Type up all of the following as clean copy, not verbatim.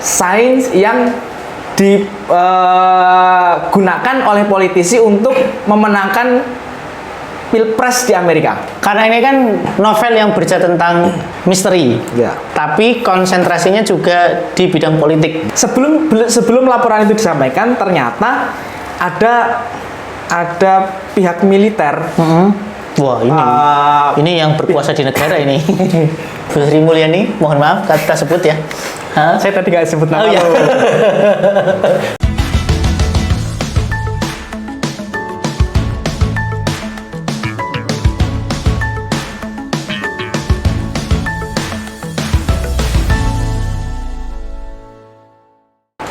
sains yang digunakan oleh politisi untuk memenangkan Pilpres di Amerika. Karena ini kan novel yang bercerita tentang misteri, Ya. tapi konsentrasinya juga di bidang politik. Sebelum laporan itu disampaikan, ternyata ada pihak militer. Wah, ini yang berkuasa di negara ini. Bu Sri Mulyani, mohon maaf kita sebut ya. Saya tadi nggak sebut nama. Oh iya.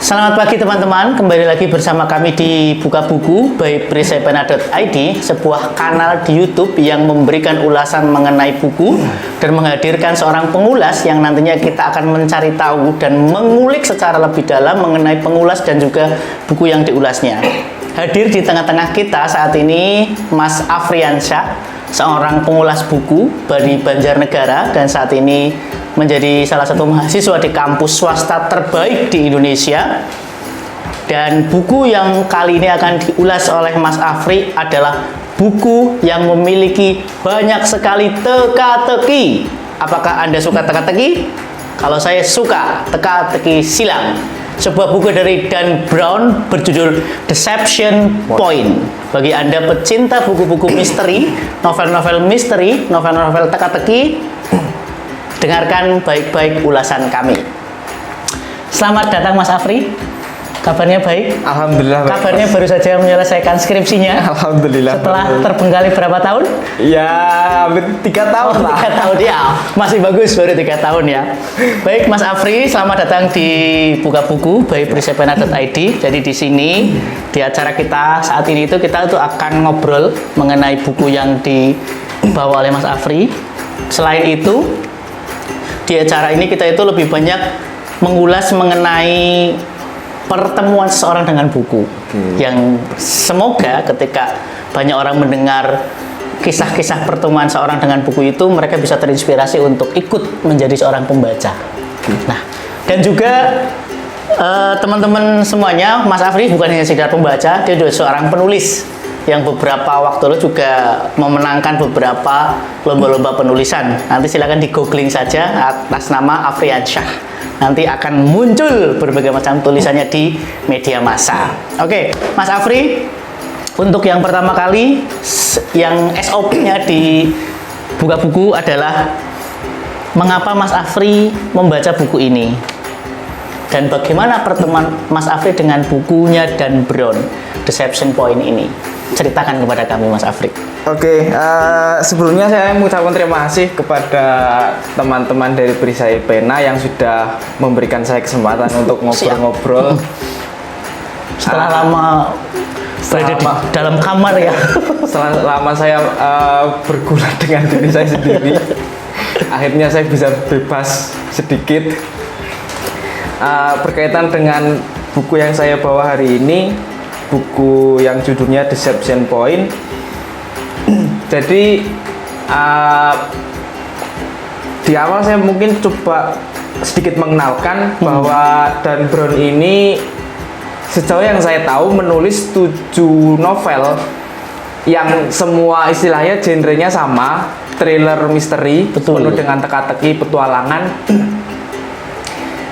Selamat pagi teman-teman, kembali lagi bersama kami di Buka Buku by Prisepena.id, sebuah kanal di YouTube yang memberikan ulasan mengenai buku dan menghadirkan seorang pengulas yang nantinya kita akan mencari tahu dan mengulik secara lebih dalam mengenai pengulas dan juga buku yang diulasnya. Hadir di tengah-tengah kita saat ini Mas Afriansyah, seorang pengulas buku dari Banjarnegara dan saat ini menjadi salah satu mahasiswa di kampus swasta terbaik di Indonesia. Dan buku yang kali ini akan diulas oleh Mas Afri adalah buku yang memiliki banyak sekali teka-teki. Apakah Anda suka teka-teki? Kalau saya suka teka-teki silang. Sebuah buku dari Dan Brown berjudul Deception Point. Bagi Anda pecinta buku-buku misteri, novel-novel misteri, novel-novel teka-teki, dengarkan baik-baik ulasan kami. Selamat datang Mas Afri. Kabarnya baik? Alhamdulillah. Kabarnya baru saja menyelesaikan skripsinya. Alhamdulillah. Setelah terbengkalai berapa tahun? Ya, hampir 3 tahun lah. 3 tahun ya. Masih bagus, baru 3 tahun ya. Baik Mas Afri, selamat datang di Buka Buku by Prisepena.id. Jadi di sini di acara kita saat ini kita akan ngobrol mengenai buku yang dibawa oleh Mas Afri. Selain itu, di acara ini kita itu lebih banyak mengulas mengenai pertemuan seseorang dengan buku. Yang semoga ketika banyak orang mendengar kisah-kisah pertemuan seorang dengan buku itu, mereka bisa terinspirasi untuk ikut menjadi seorang pembaca. Nah, dan juga teman-teman semuanya, Mas Afri bukan hanya sekedar pembaca, dia juga seorang penulis yang beberapa waktu lalu juga memenangkan beberapa lomba-lomba penulisan. Nanti silakan di googling saja atas nama Afriansyah. Nanti akan muncul berbagai macam tulisannya di media massa. Oke, Mas Afri, untuk yang pertama kali yang SOP-nya di Buka Buku adalah mengapa Mas Afri membaca buku ini? Dan bagaimana pertemuan Mas Afri dengan bukunya Dan Brown, Deception Point ini? Ceritakan kepada kami Mas Afri. Oke, sebelumnya saya mengucapkan terima kasih kepada teman-teman dari Prisepena yang sudah memberikan saya kesempatan untuk ngobrol-ngobrol. Setelah lama berada di dalam kamar ya. Setelah lama saya bergulat dengan diri saya sendiri, akhirnya saya bisa bebas sedikit. Berkaitan dengan buku yang saya bawa hari ini, buku yang judulnya Deception Point. Jadi di awal saya mungkin coba sedikit mengenalkan bahwa Dan Brown ini sejauh yang saya tahu menulis 7 novel yang semua istilahnya genrenya sama, thriller misteri, penuh dengan teka-teki, petualangan.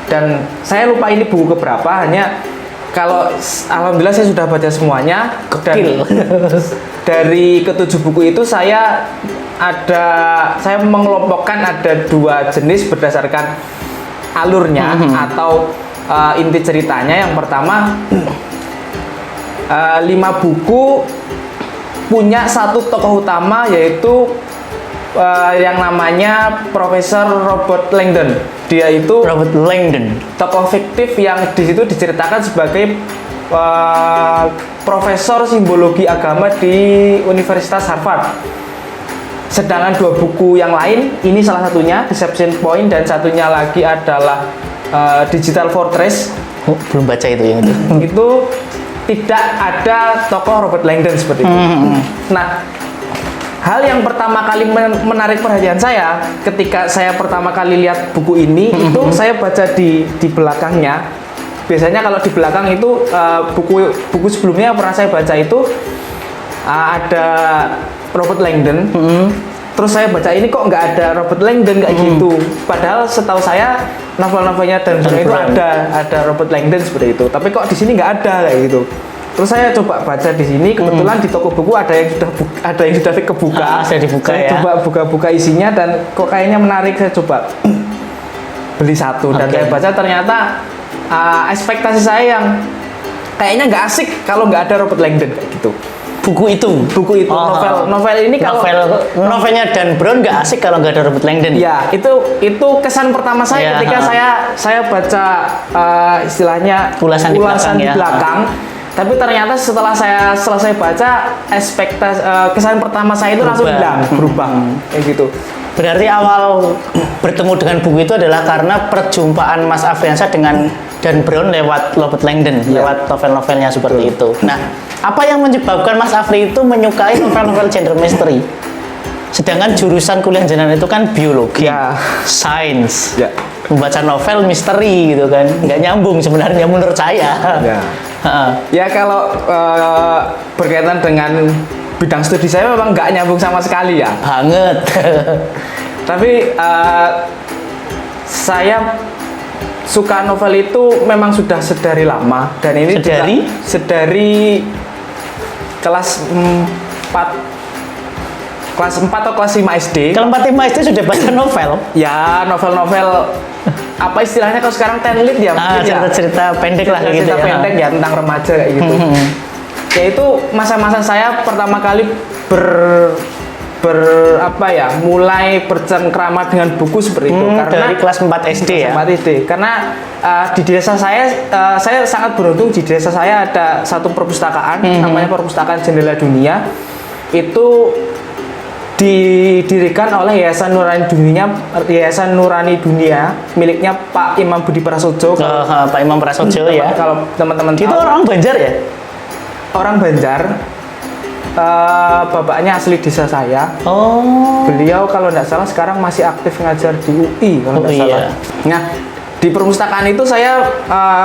Dan saya lupa ini buku keberapa, hanya kalau alhamdulillah saya sudah baca semuanya. Dan dari ke-7 buku itu saya mengelompokkan ada 2 jenis berdasarkan alurnya atau inti ceritanya. Yang pertama, 5 buku punya satu tokoh utama, yaitu yang namanya Profesor Robert Langdon. Dia itu Robert Langdon, tokoh fiktif yang di situ diceritakan sebagai profesor simbologi agama di Universitas Harvard. Sedangkan 2 buku yang lain, ini salah satunya Deception Point dan satunya lagi adalah Digital Fortress. Belum baca itu yang itu. Itu tidak ada tokoh Robert Langdon seperti itu. Nah, hal yang pertama kali menarik perhatian saya ketika saya pertama kali lihat buku ini itu saya baca di belakangnya. Biasanya kalau di belakang itu buku sebelumnya yang pernah saya baca itu ada Robert Langdon. Terus saya baca ini kok nggak ada Robert Langdon kayak gitu. Padahal setahu saya novel-novelnya Dan Brown itu ada Robert Langdon seperti itu. Tapi kok di sini nggak ada kayak gitu. Terus saya coba baca di sini, kebetulan di toko buku ada yang sudah kebuka. Saya dibuka saya coba buka-buka isinya dan kok kayaknya menarik, saya coba beli satu dan saya baca ternyata ekspektasi saya yang kayaknya nggak asik kalau nggak ada Robert Langdon kayak gitu. Buku itu, novel ini kalau novelnya Dan Brown nggak asik kalau nggak ada Robert Langdon. Ya, itu kesan pertama saya ketika saya baca istilahnya ulasan di belakang. Tapi ternyata setelah saya selesai baca, kesan pertama saya itu langsung berubah kayak gitu. Berarti awal bertemu dengan buku itu adalah karena perjumpaan Mas Afriansyah dengan Dan Brown lewat Robert Langdon, lewat novel-novelnya seperti itu. Nah, apa yang menyebabkan Mas Afri itu menyukai novel-novel genre misteri? Sedangkan jurusan kuliah jenengan itu kan biologi, sains. Membaca novel misteri gitu kan, nggak nyambung sebenarnya menurut saya. Ya kalau berkaitan dengan bidang studi saya memang nggak nyambung sama sekali ya. Banget. Tapi saya suka novel itu memang sudah sedari lama dan ini sedari kelas 4 atau kelas 5 SD. Kelas 4 5 SD sudah baca novel? Ya, novel-novel apa istilahnya kalau sekarang tenlit ya? Cerita-cerita pendek lah gitu ya. Cerita pendek ya tentang remaja kayak gitu. Ya itu masa-masa saya pertama kali mulai bercengkrama dengan buku seperti itu karena dari kelas 4 SD ya. 4 SD. Karena di desa saya sangat beruntung, di desa saya ada satu perpustakaan namanya Perpustakaan Jendela Dunia. Itu didirikan oleh Yayasan Nurani Dunia miliknya Pak Imam Budi Prasojo. Pak Imam Prasojo ya. Kalau teman-teman itu orang Banjar ya? Orang Banjar. Bapaknya asli desa saya. Beliau kalau tidak salah sekarang masih aktif ngajar di UI kalau tidak salah. Nah, di perpustakaan itu saya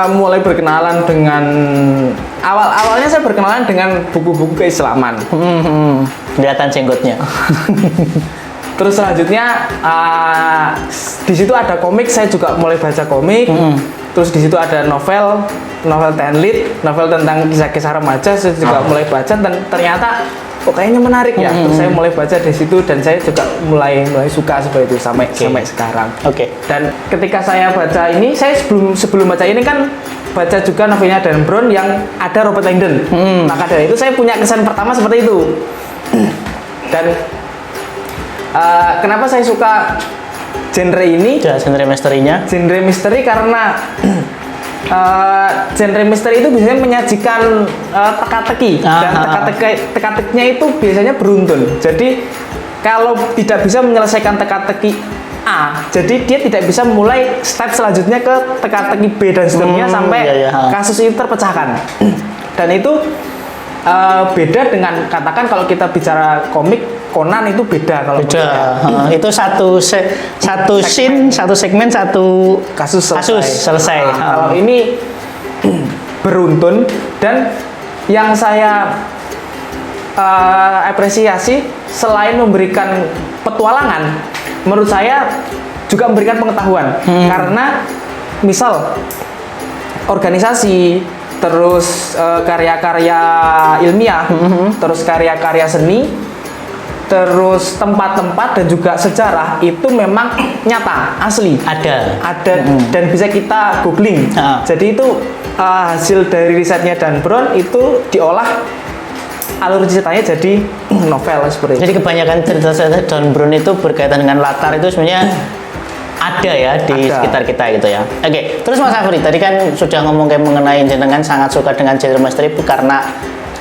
mulai berkenalan dengan awalnya saya berkenalan dengan buku-buku keislaman. Kelihatan jenggotnya. Terus selanjutnya di situ ada komik, saya juga mulai baca komik. Terus di situ ada novel tenlit, novel tentang kisah-kisah remaja, saya juga mulai baca dan ternyata kayaknya menarik ya. Terus saya mulai baca di situ dan saya juga mulai suka seperti itu sampai sekarang. Dan ketika saya baca ini, saya sebelum baca ini kan baca juga novelnya Dan Brown yang ada Robert Langdon. Maka dari itu saya punya kesan pertama seperti itu. Dan kenapa saya suka genre ini? Genre misterinya? Genre misteri karena genre misteri itu biasanya menyajikan teka-teki dan teka-tekinya itu biasanya beruntun. Jadi kalau tidak bisa menyelesaikan teka-teki A, jadi dia tidak bisa mulai step selanjutnya ke teka-teki B dan seterusnya sampai kasus itu terpecahkan. Dan itu beda dengan katakan kalau kita bicara komik Conan itu beda kalau itu satu scene, satu segmen, satu kasus selesai. Kalau ini beruntun dan yang saya apresiasi selain memberikan petualangan, menurut saya juga memberikan pengetahuan karena misal organisasi, terus karya-karya ilmiah, terus karya-karya seni, terus tempat-tempat dan juga sejarah itu memang nyata, asli, ada dan bisa kita googling. Jadi itu hasil dari risetnya Dan Brown itu diolah alur ceritanya jadi novel seperti itu. Jadi kebanyakan cerita Dan Brown itu berkaitan dengan latar itu sebenarnya ada ya di sekitar kita gitu ya. Terus Mas Afri tadi kan sudah ngomong mengenai jenengan sangat suka dengan genre misteri karena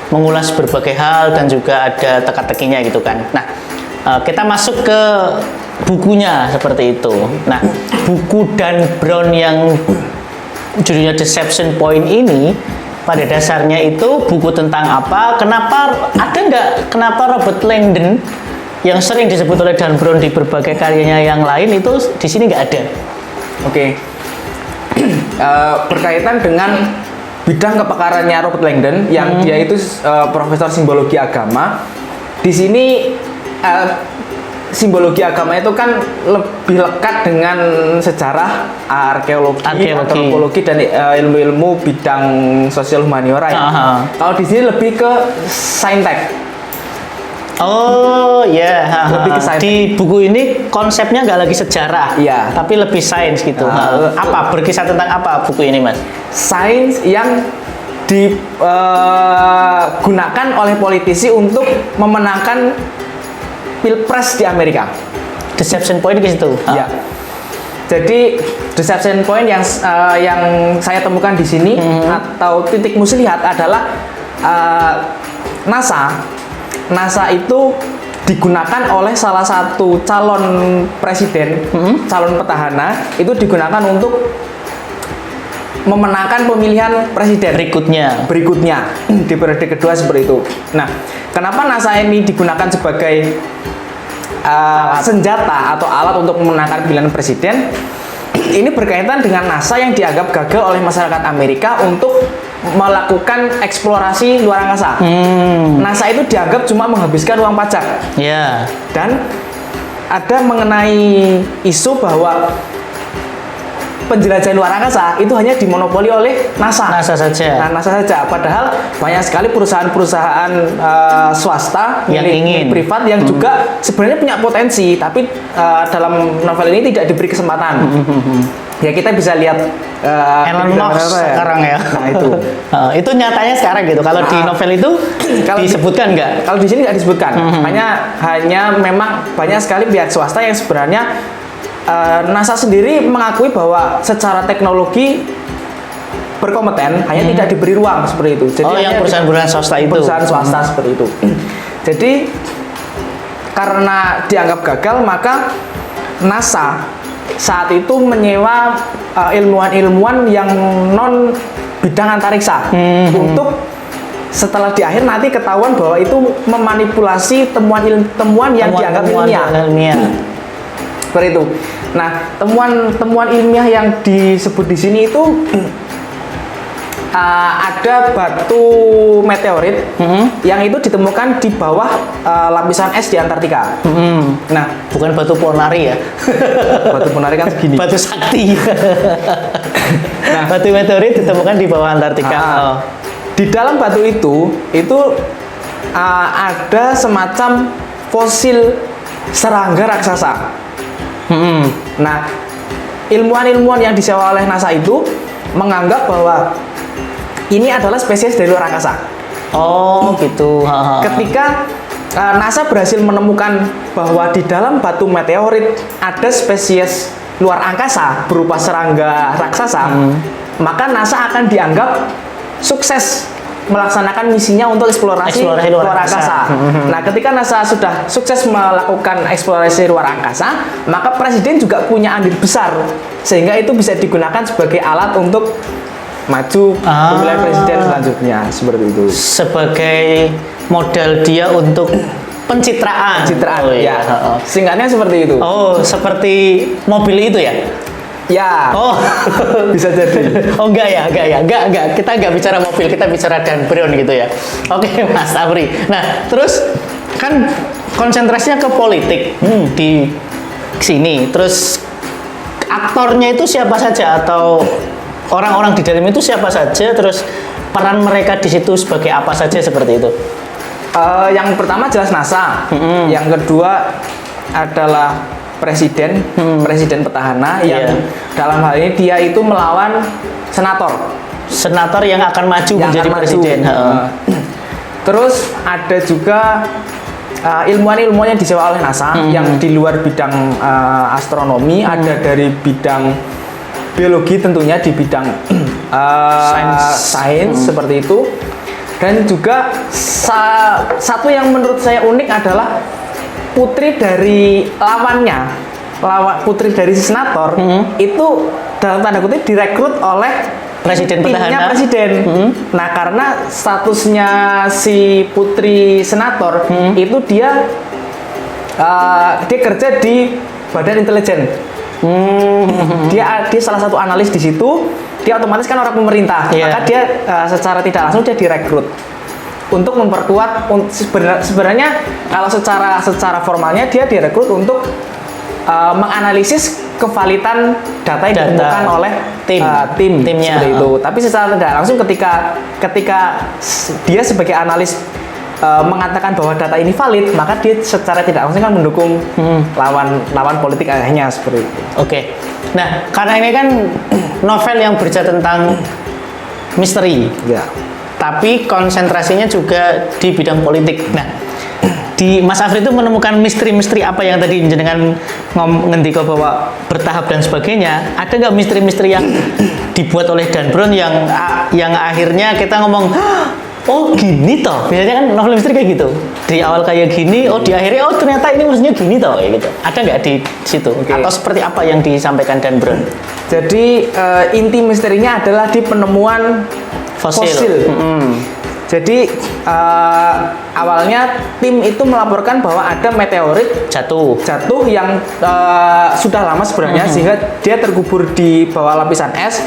mengulas berbagai hal dan juga ada teka-tekinya gitu kan. Nah, kita masuk ke bukunya seperti itu. Nah, buku Dan Brown yang judulnya Deception Point ini pada dasarnya itu buku tentang apa? Kenapa Robert Langdon yang sering disebut oleh Dan Brown di berbagai karyanya yang lain itu di sini nggak ada. Oke. Berkaitan dengan bidang kepakarannya Robert Langdon yang dia itu profesor simbologi agama. Di sini simbologi agama itu kan lebih lekat dengan sejarah, arkeologi, antropologi dan ilmu-ilmu bidang sosial humaniora ya. Kalau di sini lebih ke saintek. Oh ya, Lebih ke sains. di buku ini konsepnya nggak lagi sejarah, Iya. tapi lebih sains gitu. Apa berkisah tentang apa buku ini, Mas? Sains yang digunakan oleh politisi untuk memenangkan pilpres di Amerika. Deception point di situ. Ya. Jadi deception point yang saya temukan di sini atau titik muslihat adalah NASA itu digunakan oleh salah satu calon presiden, calon petahana itu digunakan untuk memenangkan pemilihan presiden berikutnya di periode kedua seperti itu. Nah, kenapa NASA ini digunakan sebagai senjata atau alat untuk memenangkan pemilihan presiden? Ini berkaitan dengan NASA yang dianggap gagal oleh masyarakat Amerika untuk melakukan eksplorasi luar angkasa. NASA itu dianggap cuma menghabiskan uang pajak. Ya. Dan ada mengenai isu bahwa penjelajahan luar angkasa itu hanya dimonopoli oleh NASA. NASA saja. Nah, NASA saja. Padahal banyak sekali perusahaan-perusahaan swasta yang ingin privat yang juga sebenarnya punya potensi, tapi dalam novel ini tidak diberi kesempatan. Ya kita bisa lihat Elon Musk sekarang ya. Nah itu. Itu nyatanya sekarang gitu. Kalau di novel itu Kalau disebutkan nggak? Kalau di sini nggak disebutkan. Hanya memang banyak sekali pihak swasta yang sebenarnya NASA sendiri mengakui bahwa secara teknologi berkompeten, hanya tidak diberi ruang seperti itu. Jadi yang perusahaan-perusahaan swasta itu. Perusahaan swasta seperti itu. Jadi karena dianggap gagal, maka NASA saat itu menyewa ilmuwan-ilmuwan yang non bidang antariksa untuk setelah di akhir nanti ketahuan bahwa itu memanipulasi temuan yang dianggap ilmiah. Seperti itu. Nah, temuan ilmiah yang disebut di sini itu ada batu meteorit yang itu ditemukan di bawah lapisan es di Antartika. Nah, bukan batu ponari ya. Batu ponari kan segini. Batu sakti. Nah, batu meteorit ditemukan di bawah Antartika. Di dalam batu itu ada semacam fosil serangga raksasa. Nah, ilmuwan-ilmuwan yang disewa oleh NASA itu menganggap bahwa ini adalah spesies dari luar angkasa. Oh, gitu. Ketika NASA berhasil menemukan bahwa di dalam batu meteorit ada spesies luar angkasa berupa serangga raksasa, maka NASA akan dianggap sukses melaksanakan misinya untuk eksplorasi luar angkasa. Nah, ketika NASA sudah sukses melakukan eksplorasi luar angkasa, maka presiden juga punya andil besar sehingga itu bisa digunakan sebagai alat untuk maju pemilihan presiden selanjutnya seperti itu. Sebagai modal dia untuk pencitraan. Oh, ya. Singkatnya seperti itu. Oh, seperti mobil itu ya? Ya. Oh, bisa jadi. Oh enggak. Kita enggak bicara mobil, kita bicara Dan Brown gitu ya. Oke, Mas Afri. Nah, terus kan konsentrasinya ke politik di sini. Terus aktornya itu siapa saja atau orang-orang di dalam itu siapa saja? Terus peran mereka di situ sebagai apa saja seperti itu? Yang pertama jelas NASA. Yang kedua adalah presiden petahana yang dalam hal ini dia itu melawan senator yang akan maju menjadi presiden. Terus ada juga ilmuwan-ilmuwan yang disewa oleh NASA yang di luar bidang astronomi, ada dari bidang biologi tentunya di bidang sains seperti itu. Dan juga satu yang menurut saya unik adalah putri dari putri dari si senator itu dalam tanda kutip direkrut oleh presiden petahana. Nah, karena statusnya si putri senator itu dia dia kerja di Badan Intelijen. Dia salah satu analis di situ. Dia otomatis kan orang pemerintah, maka dia secara tidak langsung dia direkrut untuk memperkuat. Sebenarnya kalau secara formalnya dia direkrut untuk menganalisis kevalitan data yang ditemukan oleh timnya seperti itu. Tapi secara tidak langsung ketika dia sebagai analis mengatakan bahwa data ini valid, maka dia secara tidak langsung kan mendukung lawan politik ayahnya seperti itu. Oke. Nah, karena ini kan novel yang bercerita tentang misteri. Ya. Tapi konsentrasinya juga di bidang politik. Nah, di Mas Afri itu menemukan misteri-misteri apa yang tadi jenengan ngendika bahwa bertahap dan sebagainya. Ada nggak misteri-misteri yang dibuat oleh Dan Brown yang akhirnya kita ngomong, oh gini toh. Biasanya kan novel misteri kayak gitu. Di awal kayak gini, oh di akhirnya oh ternyata ini maksudnya gini toh kayak gitu. Ada nggak di situ? Atau seperti apa yang disampaikan Dan Brown? Jadi inti misterinya adalah di penemuan fosil. Jadi awalnya tim itu melaporkan bahwa ada meteorit jatuh yang sudah lama sebenarnya, sehingga dia terkubur di bawah lapisan es.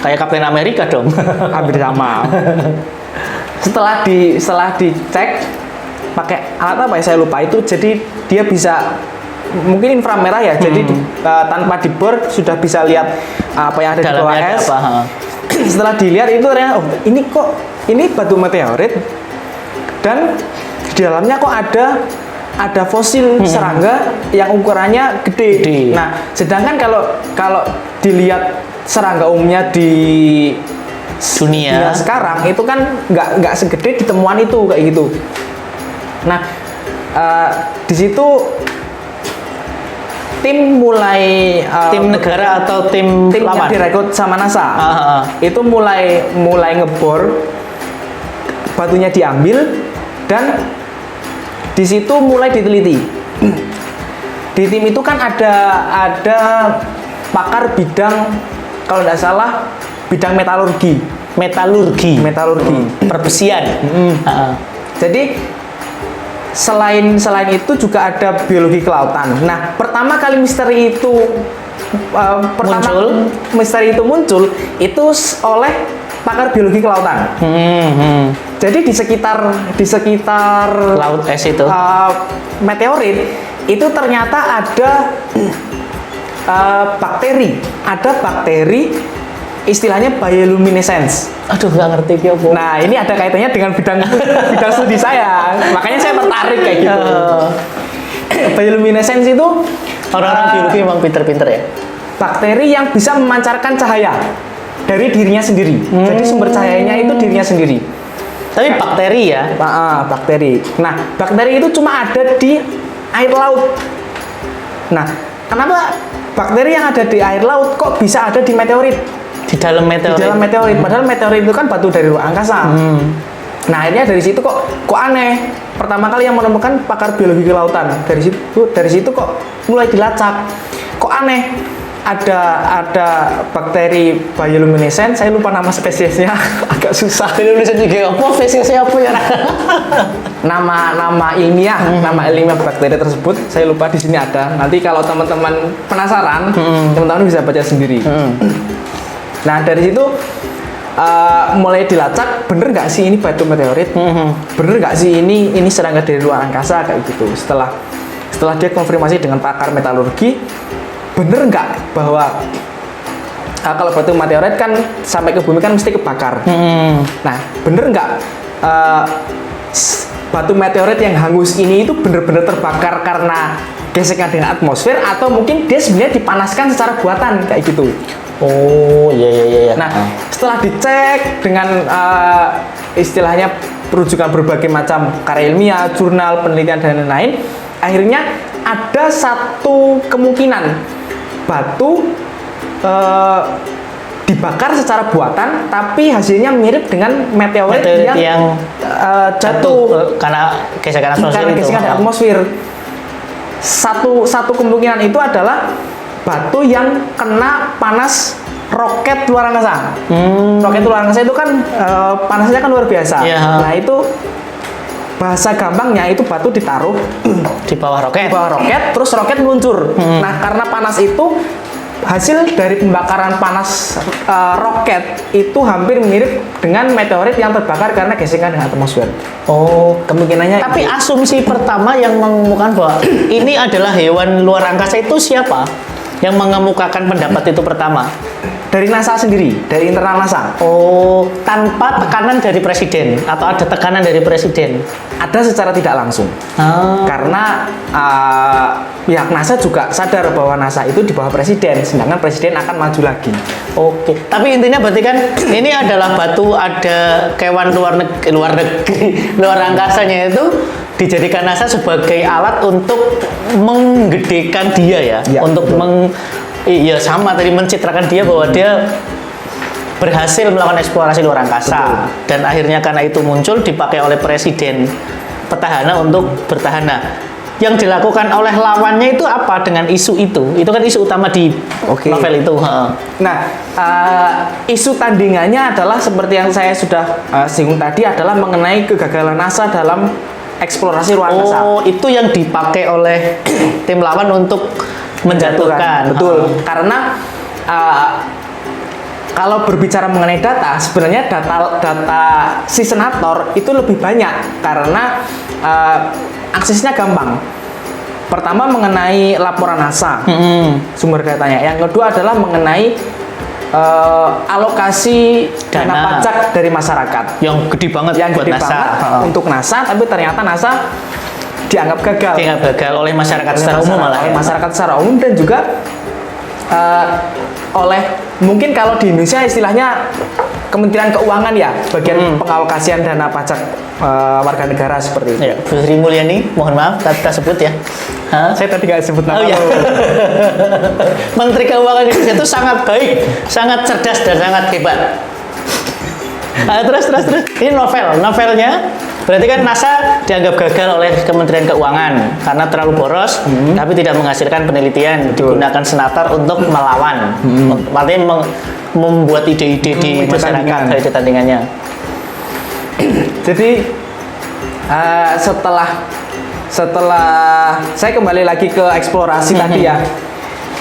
Kayak Kapten Amerika dong. Hampir sama. Setelah dicek pakai alat apa ya saya lupa itu, jadi dia bisa mungkin inframerah ya, jadi tanpa dibor sudah bisa lihat apa yang ada di bawah es. Setelah dilihat itu ternyata ini batu meteorit dan di dalamnya kok ada fosil serangga yang ukurannya gede. Nah, sedangkan kalau dilihat serangga umumnya di dunia sekarang itu kan nggak segede di temuan itu kayak gitu. Nah, di situ tim negara atau tim yang direkrut sama NASA itu mulai ngebor, batunya diambil dan di situ mulai diteliti. Di tim itu kan ada pakar bidang, kalau tidak salah bidang metalurgi perbesian. Jadi selain itu juga ada biologi kelautan. Nah, pertama kali misteri itu muncul itu oleh pakar biologi kelautan. Jadi di sekitar laut es itu meteorit itu ternyata ada bakteri istilahnya bioluminescence. Aduh, nggak ngerti ya, Bu. Nah, ini ada kaitannya dengan bidang studi saya. Makanya saya tertarik kayak gitu. Bioluminescence itu orang-orang biologi memang pinter-pinter ya. Bakteri yang bisa memancarkan cahaya dari dirinya sendiri. Jadi sumber cahayanya itu dirinya sendiri. Tapi bakteri ya? Bakteri. Nah, bakteri itu cuma ada di air laut. Nah, kenapa bakteri yang ada di air laut kok bisa ada di meteorit? Di dalam meteorit. Padahal meteorit itu kan batu dari luar angkasa. Nah, akhirnya dari situ kok aneh. Pertama kali yang menemukan pakar biologi kelautan. Dari situ kok mulai dilacak. Kok aneh? Ada bakteri bioluminescence, saya lupa nama spesiesnya, agak susah. Bioluminescence juga apa? Spesiesnya apa ya? Nama ilmiah bakteri tersebut saya lupa, di sini ada. Nanti kalau teman-teman penasaran, teman-teman bisa baca sendiri. Nah, dari situ mulai dilacak, bener nggak sih ini batu meteorit? Bener nggak sih ini serangga dari luar angkasa kayak gitu. Setelah dia konfirmasi dengan pakar metalurgi, bener nggak bahwa kalau batu meteorit kan sampai ke bumi kan mesti kebakar. Nah, bener nggak batu meteorit yang hangus ini itu bener-bener terbakar karena gesekan dengan atmosfer, atau mungkin dia sebenarnya dipanaskan secara buatan kayak gitu. Oh, iya. Nah, setelah dicek dengan istilahnya rujukan berbagai macam karya ilmiah, jurnal, penelitian dan lain-lain, akhirnya ada satu kemungkinan batu dibakar secara buatan, tapi hasilnya mirip dengan meteorit yang jatuh karena gesekan atmosfer. Satu kemungkinan itu adalah batu yang kena panas roket luar angkasa. Roket luar angkasa itu kan panasnya kan luar biasa. Nah, itu bahasa gampangnya itu batu ditaruh Di bawah roket. di bawah roket, terus roket meluncur. Nah, karena panas itu hasil dari pembakaran panas roket itu hampir mirip dengan meteorit yang terbakar karena gesekan dengan atmosfer. Oh, Kemungkinannya tapi itu. asumsi pertama yang mengemukakan bahwa ini adalah hewan luar angkasa itu siapa? Yang mengemukakan pendapat itu pertama? Dari NASA sendiri, dari internal NASA. Oh, tanpa tekanan dari presiden atau ada tekanan dari presiden? Ada secara tidak langsung. Ah, Karena pihak NASA juga sadar bahwa NASA itu di bawah presiden, sedangkan presiden akan maju lagi. oke. Tapi intinya berarti kan ini adalah batu, ada kewan luar angkasanya itu dijadikan NASA sebagai alat untuk menggedekan dia ya, Ya, untuk betul. iya sama tadi mencitrakan dia bahwa dia berhasil melakukan eksplorasi luar angkasa dan akhirnya karena itu muncul dipakai oleh presiden petahana untuk bertahan. Nah, yang dilakukan oleh lawannya itu apa dengan isu itu? Itu kan isu utama di Oke. novel itu. Heeh. Nah, isu tandingannya adalah seperti yang saya sudah singgung tadi adalah mengenai kegagalan NASA dalam eksplorasi luar angkasa. Oh, itu yang dipakai oleh tim lawan untuk menjatuhkan. Betul. Karena kalau berbicara mengenai data, sebenarnya data si senator itu lebih banyak karena aksesnya gampang. Pertama mengenai laporan NASA, sumber datanya. Yang kedua adalah mengenai alokasi dana Dana. pajak dari masyarakat. Yang gede banget Yang buat gede NASA. banget Heeh. untuk NASA, tapi ternyata NASA dianggap gagal. Dianggap gagal oleh masyarakat secara umum malah Oleh ya. masyarakat secara umum dan juga oleh mungkin kalau di Indonesia istilahnya Kementerian Keuangan ya, bagian pengalokasian dana pajak warga negara seperti itu. Ya, Bu Sri Mulyani, mohon maaf kita sebut ya. Hah? Saya tadi nggak sebut nama. Oh iya. Menteri Keuangan Indonesia itu sangat baik, sangat cerdas dan sangat hebat. Terus. Ini novelnya berarti kan NASA dianggap gagal oleh Kementerian Keuangan karena terlalu boros, tapi tidak menghasilkan penelitian. Betul. Digunakan senator untuk melawan, artinya membuat ide-ide di Ide masyarakat, tandingan. ide tandingannya. Jadi setelah saya kembali lagi ke eksplorasi tadi ya.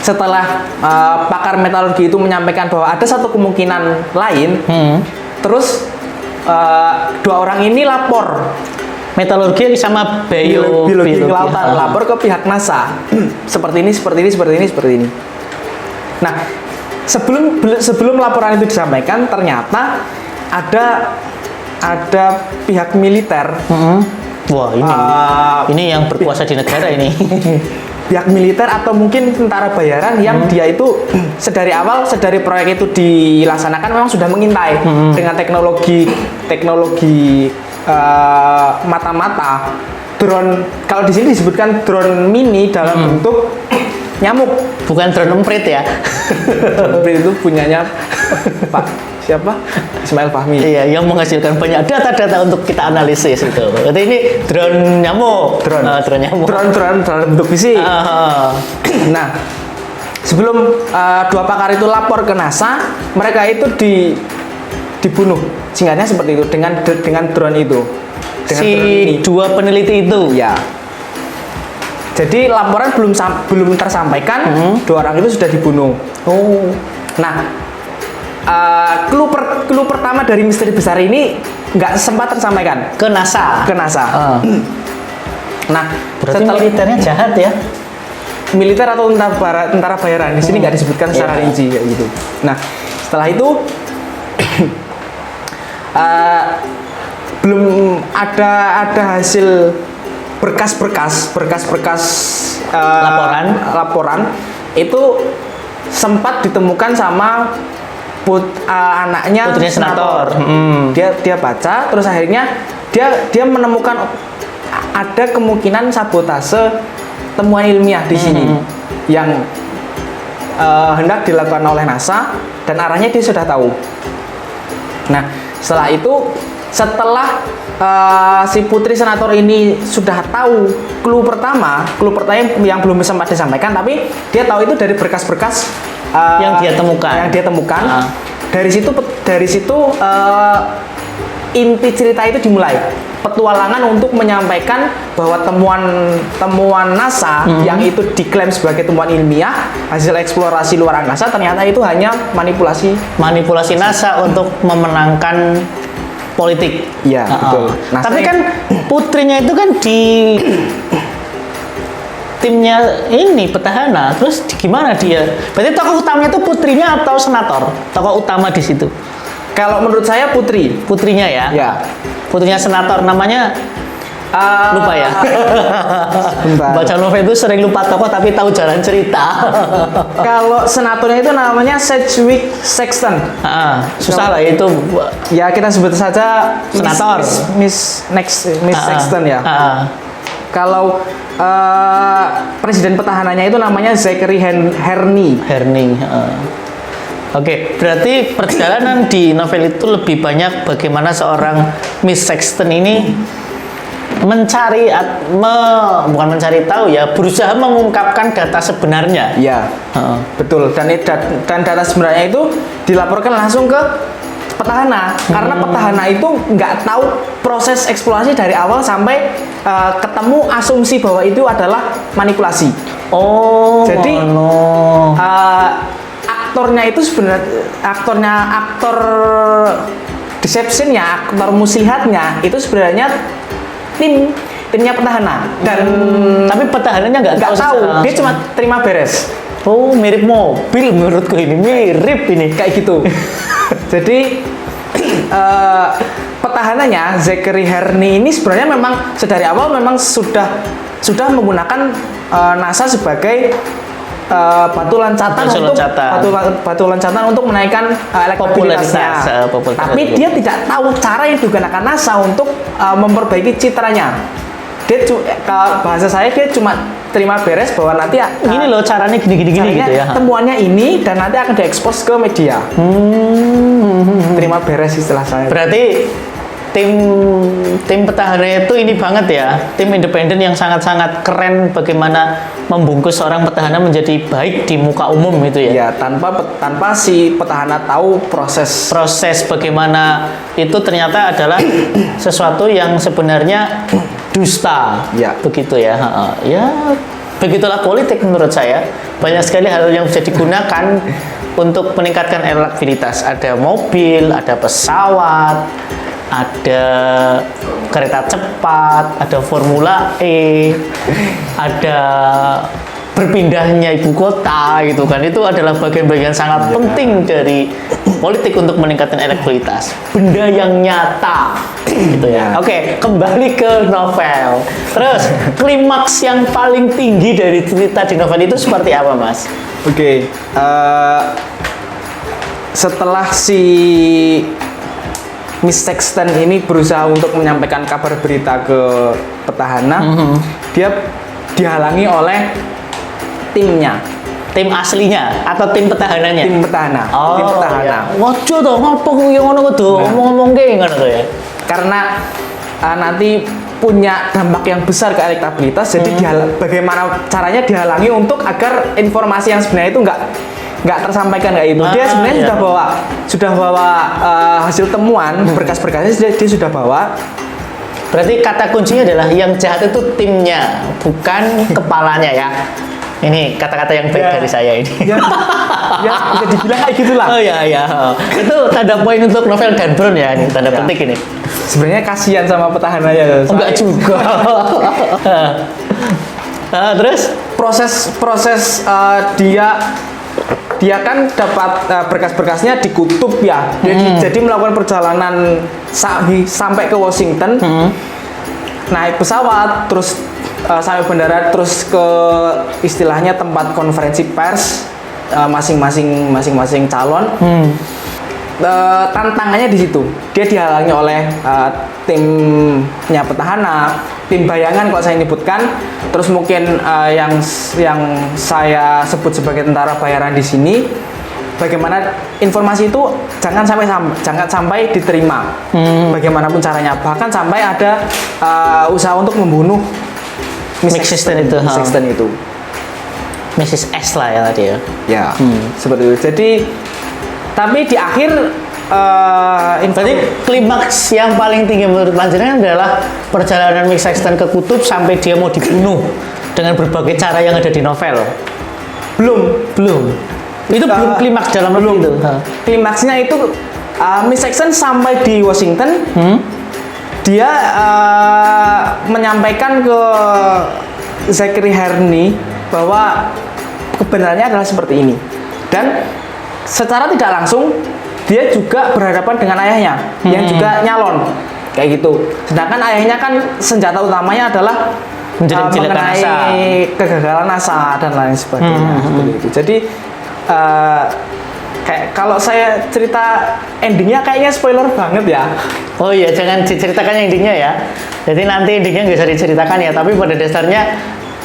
Setelah pakar metalurgi itu menyampaikan bahwa ada satu kemungkinan lain, terus dua orang ini lapor Metalurgi sama biologi kelautan, Ah. lapor ke pihak NASA. seperti ini. Nah, sebelum laporan itu disampaikan, ternyata ada pihak militer, Wah, ini yang berkuasa di negara ini. pihak militer atau mungkin tentara bayaran yang dia itu sedari proyek itu dilaksanakan memang sudah mengintai dengan teknologi mata-mata drone. Kalau di sini disebutkan drone mini dalam bentuk nyamuk. Bukan drone emprit ya. Drone itu punyanya Pak siapa? Ismail Fahmi. Iya, yang menghasilkan banyak data-data untuk kita analisis itu. Berarti ini drone nyamuk. Drone. Drone nyamuk. Drone dalam bentuk fisik. Nah, sebelum dua pakar itu lapor ke NASA, mereka itu dibunuh. Singkatnya seperti itu dengan drone itu. Dengan Si drone ini. dua peneliti itu. Ya. Jadi laporan belum tersampaikan, dua orang itu sudah dibunuh. Oh. Nah, clue pertama dari misteri besar ini nggak sempat tersampaikan Ke NASA. ke NASA. Nah, Berarti setelah militernya jahat ya. militer atau tentara bayaran di sini nggak disebutkan secara Iya. rinci kayak gitu. Nah, setelah itu belum ada hasil berkas-berkas laporan itu sempat ditemukan sama anaknya Putrinya senator. Dia baca terus akhirnya dia menemukan ada kemungkinan sabotase temuan ilmiah di sini yang hendak dilakukan oleh NASA dan arahnya dia sudah tahu. Nah, setelah si putri senator ini sudah tahu clue pertama yang belum sempat disampaikan, tapi dia tahu itu dari berkas-berkas Yang dia temukan. Dari situ inti cerita itu dimulai. petualangan untuk menyampaikan bahwa temuan NASA yang itu diklaim sebagai temuan ilmiah hasil eksplorasi luar angkasa ternyata itu hanya manipulasi. Manipulasi NASA untuk memenangkan politik. Iya, betul. NASA Tapi kan putrinya itu kan di timnya ini petahana, terus gimana dia? Berarti tokoh utamanya itu putrinya atau senator? Tokoh utama di situ. kalau menurut saya Putrinya ya? ya. Putrinya senator namanya lupa ya. Bentar. Baca novel itu sering lupa tokoh tapi tahu jalan cerita. Kalau senatornya itu namanya Sedgwick Sexton. Susah lah itu. Ya kita sebut saja Senator. Miss Sexton ya. Kalau presiden petahananya itu namanya Zachary Herney. Oke, berarti perjalanan di novel itu lebih banyak bagaimana seorang Miss Sexton ini bukan mencari tahu ya, berusaha mengungkapkan data sebenarnya. Ya, betul. Dan data sebenarnya itu dilaporkan langsung ke petahana, karena petahana itu nggak tahu proses eksplorasi dari awal sampai ketemu asumsi bahwa itu adalah manipulasi. Jadi aktornya itu sebenarnya aktor deceptionnya, aktor muslihatnya itu sebenarnya timnya petahana, dan tapi petahananya nggak tahu. Dia cuma terima beres. Mirip mobil menurutku, ini mirip ini kayak gitu. Jadi petahananya Zachary Herney ini sebenarnya memang sedari awal memang sudah menggunakan NASA sebagai batu loncatan untuk menaikkan elektabilitasnya. Tapi dia tidak tahu cara yang digunakan NASA untuk memperbaiki citranya. Bahasa saya dia cuma terima beres bahwa nanti gini loh caranya gini gitu ya. Temuannya ini dan nanti akan diekspos ke media. Terima beres istilah saya. Berarti tim petahana itu ini banget ya, tim independen yang sangat-sangat keren bagaimana membungkus seorang petahana menjadi baik di muka umum itu ya. Ya, tanpa si petahana tahu proses bagaimana itu ternyata adalah sesuatu yang sebenarnya dusta. Ya. Begitu ya. Ya, begitulah politik menurut saya. Banyak sekali hal yang bisa digunakan untuk meningkatkan elektabilitas. Ada mobil, ada pesawat, ada kereta cepat, ada Formula E, ada berpindahnya ibu kota gitu kan. Itu adalah bagian-bagian sangat penting dari politik untuk meningkatkan elektabilitas. Benda yang nyata gitu ya. Oke, kembali ke novel. Terus klimaks yang paling tinggi dari cerita di novel itu seperti apa, Mas? Oke, setelah si Miss Sexton ini berusaha untuk menyampaikan kabar berita ke petahana, dia dihalangi oleh timnya. Tim aslinya atau tim petahananya? Tim petahana. Tim petahana. Ngojo to, ngopo kuwi ngono kudu ngomong-ngomong ke ngono to ya. Karena nanti punya dampak yang besar ke elektabilitas, jadi bagaimana caranya dihalangi untuk agar informasi yang sebenarnya itu nggak tersampaikan kayak itu. Dia sebenarnya sudah bawa hasil temuan, berkas-berkasnya dia sudah bawa. Berarti kata kuncinya adalah yang jahat itu timnya, bukan kepalanya ya. Ini kata-kata yang baik dari saya ini. Ya, bisa dibilang kayak gitulah. Oh iya. Itu tanda poin untuk novel Dan Brown ya, ini tanda penting ini. Sebenarnya kasihan sama petahananya. Enggak juga. Terus proses dia kan dapat berkas-berkasnya di kutub ya. Jadi melakukan perjalanan sampai ke Washington, naik pesawat, terus sampai bandara, terus ke istilahnya tempat konferensi pers masing-masing calon. Tantangannya di situ. Dia dihalangi oleh timnya petahana, tim bayangan kalau saya nyebutkan. Terus mungkin yang saya sebut sebagai tentara bayaran di sini. Bagaimana informasi itu jangan sampai diterima. Bagaimanapun caranya. Bahkan sampai ada usaha untuk membunuh Miss Sexton itu. Mrs. S lah ya tadi ya. Ya, seperti itu. Jadi tapi di akhir Berarti klimaks yang paling tinggi menurut panjenengan adalah perjalanan Mick Sexton ke kutub sampai dia mau dibunuh dengan berbagai cara yang ada di novel. Belum. Itu belum klimaks dalam novel itu. Klimaksnya itu Miss Sexton sampai di Washington. Dia menyampaikan ke Zachary Harney bahwa kebenarannya adalah seperti ini. Dan secara tidak langsung dia juga berhadapan dengan ayahnya yang juga nyalon kayak gitu. Sedangkan ayahnya kan senjata utamanya adalah mengenai kegagalan NASA dan lain sebagainya seperti itu. Jadi kayak kalau saya cerita endingnya kayaknya spoiler banget ya. Oh iya, jangan diceritakan endingnya ya. Jadi nanti endingnya nggak bisa diceritakan ya. Tapi pada dasarnya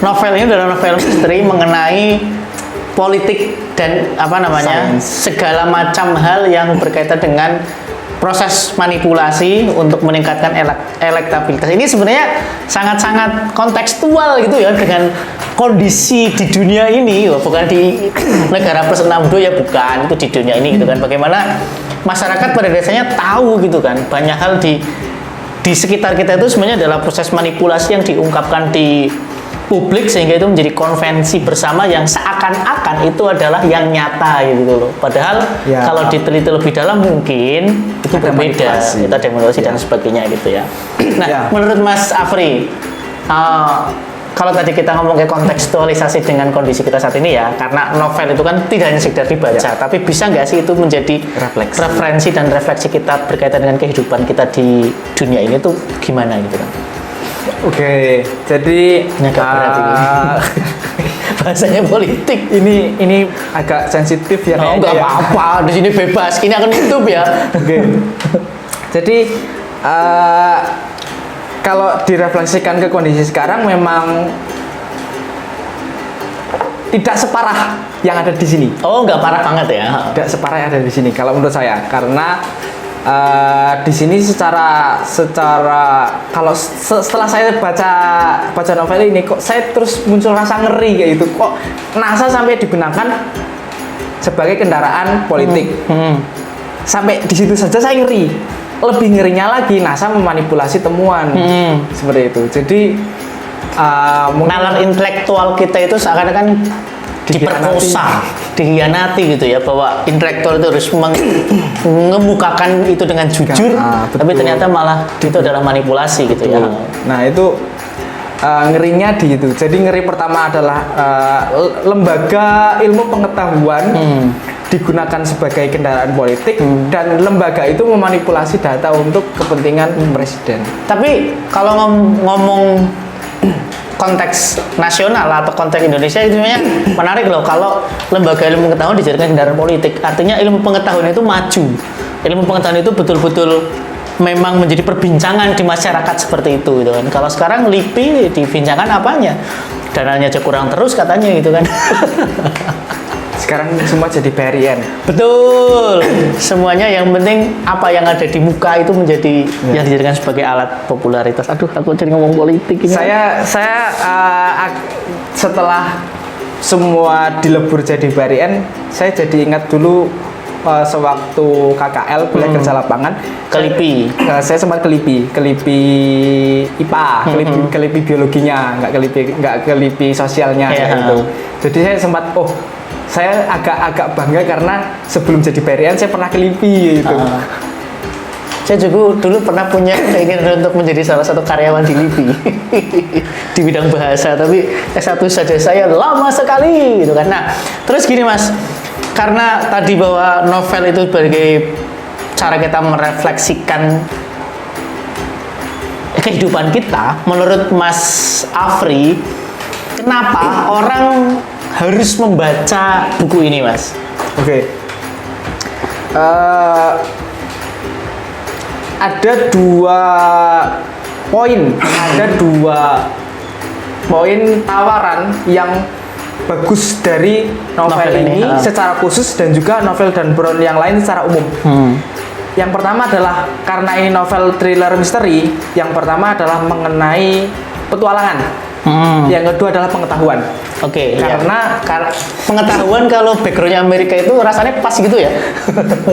novel ini adalah novel misteri mengenai politik dan segala macam hal yang berkaitan dengan proses manipulasi untuk meningkatkan elektabilitas. Ini sebenarnya sangat-sangat kontekstual gitu ya dengan kondisi di dunia ini, bukan di negara plus 62 ya, bukan, itu di dunia ini gitu kan. Bagaimana masyarakat pada dasarnya tahu gitu kan, banyak hal di sekitar kita itu sebenarnya adalah proses manipulasi yang diungkapkan di publik sehingga itu menjadi konvensi bersama yang seakan-akan itu adalah yang nyata gitu loh. Padahal kalau diteliti lebih dalam mungkin itu berbeda, itu ada manipulasi dan sebagainya gitu ya. Nah, menurut Mas Afri, kalau tadi kita ngomong ke kontekstualisasi dengan kondisi kita saat ini ya, karena novel itu kan tidak hanya sekedar dibaca, tapi bisa nggak sih itu menjadi referensi dan refleksi kita berkaitan dengan kehidupan kita di dunia ini tuh gimana gitu kan? Oke, jadi bahasanya politik. Ini agak sensitif ya. Oh, nggak apa-apa, di sini bebas. Ini akan YouTube ya. Oke. Jadi kalau direfleksikan ke kondisi sekarang memang tidak separah yang ada di sini. Oh, nggak parah banget ya? Tidak separah yang ada di sini. Kalau menurut saya, karena di sini secara kalau setelah saya baca novel ini kok saya terus muncul rasa ngeri kayak gitu, kok NASA sampai digunakan sebagai kendaraan politik. Sampai di situ saja saya ngeri. Lebih ngerinya lagi NASA memanipulasi temuan seperti itu. Jadi nalar intelektual kita itu seakan-akan diperkosa, dihianati gitu ya, bahwa intelektual itu harus mengemukakan itu dengan jujur, tapi ternyata malah itu adalah manipulasi gitu ya. Nah itu ngerinya di itu. Jadi ngeri pertama adalah lembaga ilmu pengetahuan digunakan sebagai kendaraan politik dan lembaga itu memanipulasi data untuk kepentingan presiden. Tapi kalau ngomong konteks nasional atau konteks Indonesia itu sebenarnya menarik loh kalau lembaga ilmu pengetahuan dijadikan kendaraan politik. Artinya ilmu pengetahuan itu maju. Ilmu pengetahuan itu betul-betul memang menjadi perbincangan di masyarakat seperti itu gitu kan. Kalau sekarang LIPI dibincangkan apanya? Dananya aja kurang terus katanya gitu kan. Sekarang semua jadi BRIN. Betul. Semuanya yang penting apa yang ada di muka itu menjadi yang dijadikan sebagai alat popularitas. Aduh, aku jadi ngomong politik ini. Saya setelah semua dilebur jadi BRIN, saya jadi ingat dulu sewaktu KKL kuliah kerja lapangan ke LIPI. Saya sempat ke LIPI IPA, ke LIPI biologinya, nggak ke LIPI sosialnya gitu. Jadi saya sempat saya agak bangga karena sebelum jadi BRIN saya pernah ke LIPI gitu. Saya juga dulu pernah punya keinginan untuk menjadi salah satu karyawan di LIPI di bidang bahasa, tapi S1 saja saya lama sekali gitu kan. Nah, terus gini Mas, karena tadi bahwa novel itu sebagai cara kita merefleksikan kehidupan kita, menurut Mas Afri, kenapa orang harus membaca buku ini, Mas? Oke. Ada dua poin tawaran yang bagus dari novel ini secara khusus dan juga novel Dan Brown yang lain secara umum. Yang pertama adalah karena ini novel thriller misteri, yang pertama adalah mengenai petualangan. Yang kedua adalah pengetahuan. Oke, iya. Karena Pengetahuan kalau backgroundnya Amerika itu rasanya pas gitu ya.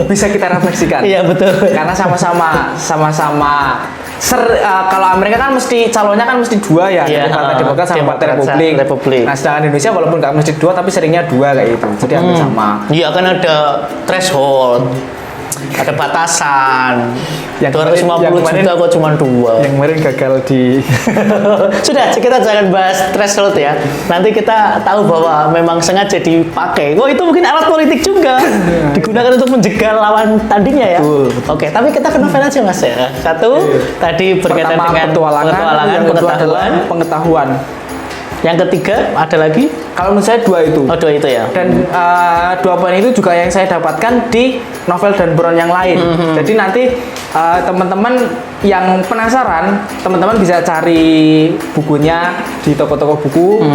bisa kita refleksikan. Iya betul. Karena sama-sama kalau Amerika kan mesti calonnya kan mesti dua ya, Iya, dari Partai Demokrat sama Partai Demokrat, Republik. Republik. Nah, sedangkan Indonesia walaupun nggak mesti dua tapi seringnya dua kayak gitu. Jadi hampir sama. Iya kan ada threshold, ada batasan. Yang 250 kemarin- juta kok cuma 2. Yang kemarin gagal di Sudah, kita jangan bahas threshold ya. Nanti kita tahu bahwa memang sengaja dipakai. Oh, itu mungkin alat politik juga. Digunakan untuk menjegal lawan tandingnya ya. Betul. Oke, tapi kita ke novel aja Mas ya. Satu, tadi berkaitan pertama dengan petualangan, yang kedua adalah pengetahuan. pengetahuan. Yang ketiga, ada lagi? Kalau menurut saya dua itu. Oh, 2 itu ya. Dan dua poin itu juga yang saya dapatkan di novel Dan Brown yang lain. Jadi nanti teman-teman yang penasaran, teman-teman bisa cari bukunya di toko-toko buku.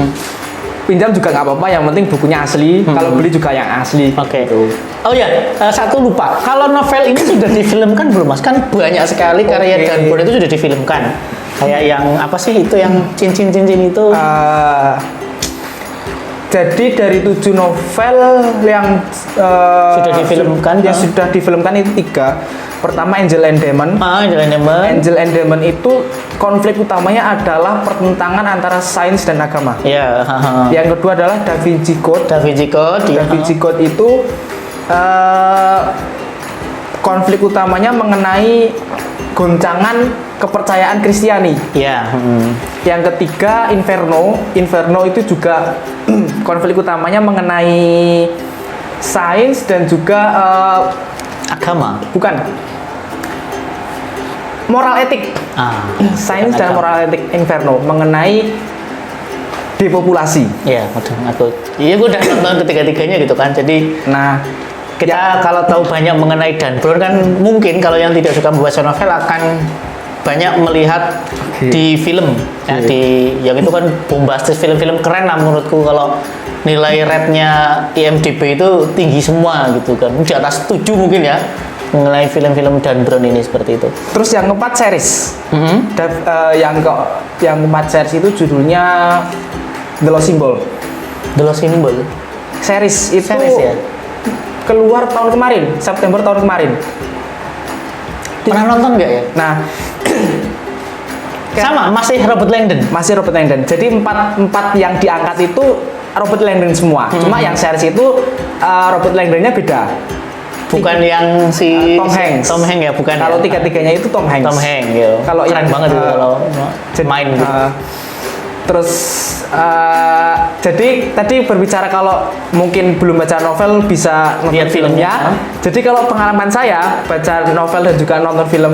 Pinjam juga nggak apa-apa, yang penting bukunya asli. Kalau beli juga yang asli. Oke. Gitu. Oh ya, satu lupa. Kalau novel ini sudah difilmkan belum Mas? Kan banyak sekali karya Oke. Dan Brown itu sudah difilmkan. Kayak yang apa sih itu yang cincin-cincin itu? Jadi dari 7 novel yang Sudah difilmkan, yang sudah difilmkan itu 3. Pertama Angel and Demon. Jalan Demon. Angel and Demon itu konflik utamanya adalah pertentangan antara sains dan agama. Ya, Yang kedua adalah Da Vinci Code. Da Vinci Code. Da Vinci Code itu konflik utamanya mengenai goncangan kepercayaan Kristiani. Ya. Yang ketiga Inferno. Inferno itu juga konflik utamanya mengenai sains dan juga Agama. bukan moral etik. Sains dan moral etik Inferno mengenai depopulasi. Iya, aku. Iya, gue udah nonton ketiga-tiganya gitu kan. Jadi Nah, kita kalau tahu banyak mengenai Dan Brown kan mungkin kalau yang tidak suka membaca novel akan banyak melihat di film ya, di yang itu kan bombastis, film-film keren lah menurutku. Kalau nilai rate-nya IMDb itu tinggi semua gitu kan, di atas 7 mungkin ya mengenai film-film Dan Brown ini seperti itu. terus yang keempat series. Yang keempat series itu judulnya The Lost Symbol. The Lost Symbol. Series itu Series ya? keluar tahun kemarin, September tahun kemarin. Pernah nonton nggak ya? Nah, Sama, masih Robert Langdon. masih Robert Langdon. Jadi empat yang diangkat itu Robert Langdon semua. Cuma yang series itu Robert Langdonnya beda. Bukan yang si Tom Hanks. Tom Hanks ya, bukan. Kalau ya? tiga-tiganya itu Tom Hanks. Tom Hanks ya. Kalau Keren yang, banget itu kalau main gitu. Terus jadi tadi berbicara kalau mungkin belum baca novel bisa nonton Lihat filmnya. Jadi kalau pengalaman saya baca novel dan juga nonton film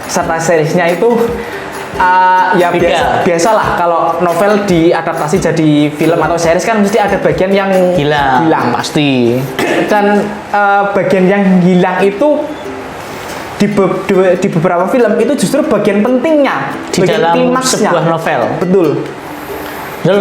serta seriesnya itu ya Beda. biasalah kalau novel diadaptasi jadi film atau series kan mesti ada bagian yang hilang. Pasti. Dan bagian yang hilang itu di beberapa film itu justru bagian pentingnya Di bagian dalam klimaksnya. sebuah novel. Betul. Dulu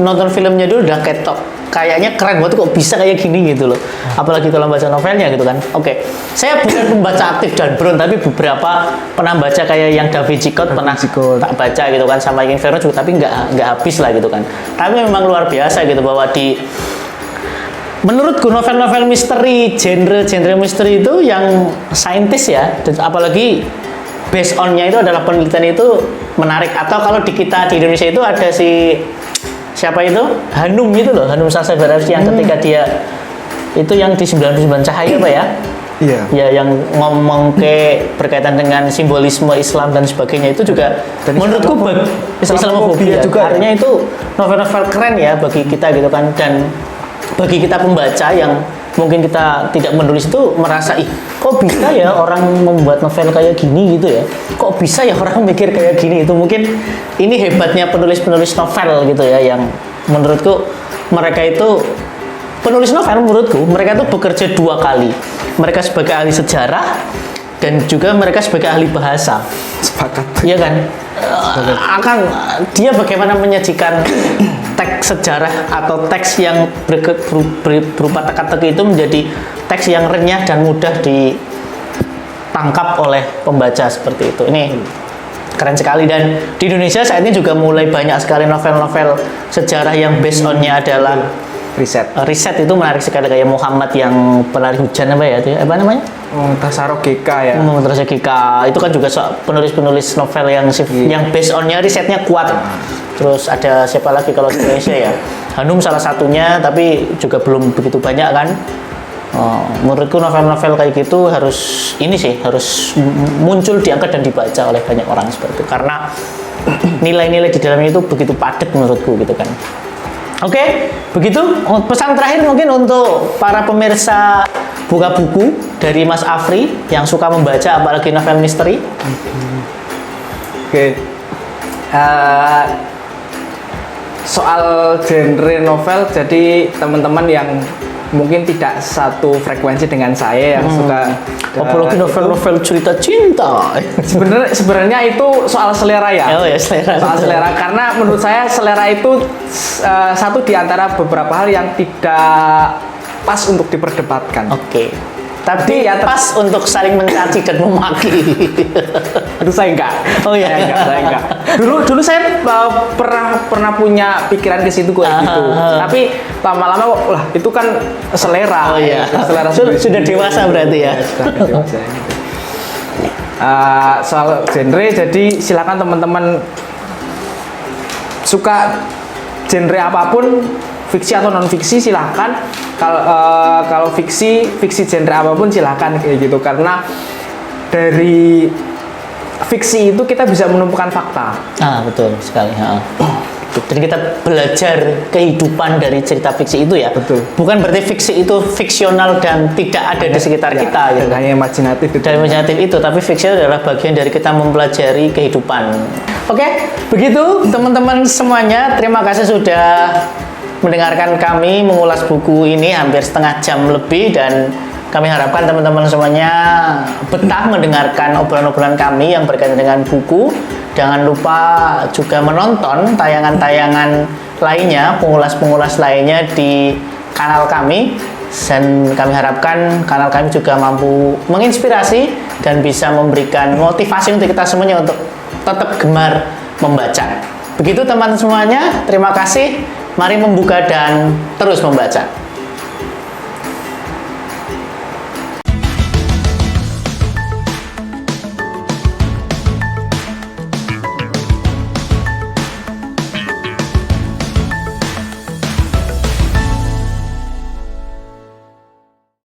nonton filmnya dulu udah ketok. Kayaknya keren banget kok bisa kayak gini gitu loh. Apalagi kalau baca novelnya gitu kan. Oke. Saya bukan pembaca aktif Dan Brown, tapi beberapa pernah baca kayak yang Da Vinci Code pernah tak baca gitu kan, sama yang Inferno juga, tapi nggak habis lah gitu kan. Tapi memang luar biasa gitu bahwa menurutku novel-novel misteri, genre misteri itu yang saintis ya, dan apalagi based on-nya itu adalah penelitian itu menarik. Atau kalau di kita di Indonesia itu ada siapa itu? Hanum itu loh, Hanum Sastra yang ketika dia itu yang di 99 Cahaya apa ya? Iya. Ya yang ngomong berkaitan dengan simbolisme Islam dan sebagainya itu juga Dan menurutku Islamofobia juga. Artinya itu novel-novel keren ya bagi kita gitu kan, dan bagi kita pembaca yang mungkin kita tidak menulis itu merasa kok bisa ya orang membuat novel kayak gini gitu ya, kok bisa ya orang mikir kayak gini. Itu mungkin ini hebatnya penulis-penulis novel gitu ya, yang menurutku mereka itu penulis novel, menurutku mereka itu bekerja 2 kali. Mereka sebagai ahli sejarah dan juga mereka sebagai ahli bahasa. Sepakat. Iya kan? Akan dia bagaimana menyajikan teks sejarah atau teks yang berupa teka-teki itu menjadi teks yang renyah dan mudah ditangkap oleh pembaca seperti itu. Ini Keren sekali. Dan di Indonesia saat ini juga mulai banyak sekali novel-novel sejarah yang based on-nya adalah riset. Itu menarik sekali, kayak Muhammad yang pelari hujan apa ya itu, apa namanya? Tasaro GK ya. Tasaro GK itu kan juga penulis-penulis novel yang based on-nya risetnya kuat. Terus ada siapa lagi kalau di Indonesia ya? Hanum salah satunya, tapi juga belum begitu banyak kan. Menurutku novel-novel kayak gitu harus muncul, diangkat dan dibaca oleh banyak orang seperti itu, karena nilai-nilai di dalamnya itu begitu padat menurutku gitu kan. Oke, begitu pesan terakhir mungkin untuk para pemirsa Buka Buku dari Mas Afri yang suka membaca apalagi novel misteri. Oke. Soal genre novel, jadi teman-teman yang mungkin tidak satu frekuensi dengan saya yang suka apalagi novel-novel cerita cinta. Sebenarnya itu soal selera ya. Oh ya, selera. Soal selera, karena menurut saya selera itu satu di antara beberapa hal yang tidak pas untuk diperdebatkan. Oke. Tapi ya pas untuk saling mencaci dan memaki. Aduh, saya enggak. Oh iya, saya enggak. Dulu saya pernah punya pikiran ke situ kayak gitu. Tapi lama-lama lah itu kan selera. Oh iya. Selera sudah dewasa berarti ya. Sudah dewasa gitu. Soal genre, jadi silakan teman-teman suka genre apapun, fiksi atau non fiksi silahkan. Kalau fiksi genre apapun silahkan kayak gitu, karena dari fiksi itu kita bisa menemukan fakta. Betul sekali. Jadi kita belajar kehidupan dari cerita fiksi itu ya. Betul. Bukan berarti fiksi itu fiksional dan tidak ada di sekitar kita gitu. Dan hanya imajinatif itu. Dan imajinatif itu, tapi fiksi adalah bagian dari kita mempelajari kehidupan. Oke, begitu teman-teman semuanya. Terima kasih sudah mendengarkan kami mengulas buku ini hampir setengah jam lebih, dan kami harapkan teman-teman semuanya betah mendengarkan obrolan-obrolan kami yang berkaitan dengan buku. Jangan lupa juga menonton tayangan-tayangan lainnya, pengulas-pengulas lainnya di kanal kami, dan kami harapkan kanal kami juga mampu menginspirasi dan bisa memberikan motivasi untuk kita semuanya untuk tetap gemar membaca. Begitu teman semuanya, terima kasih. Mari membuka dan terus membaca.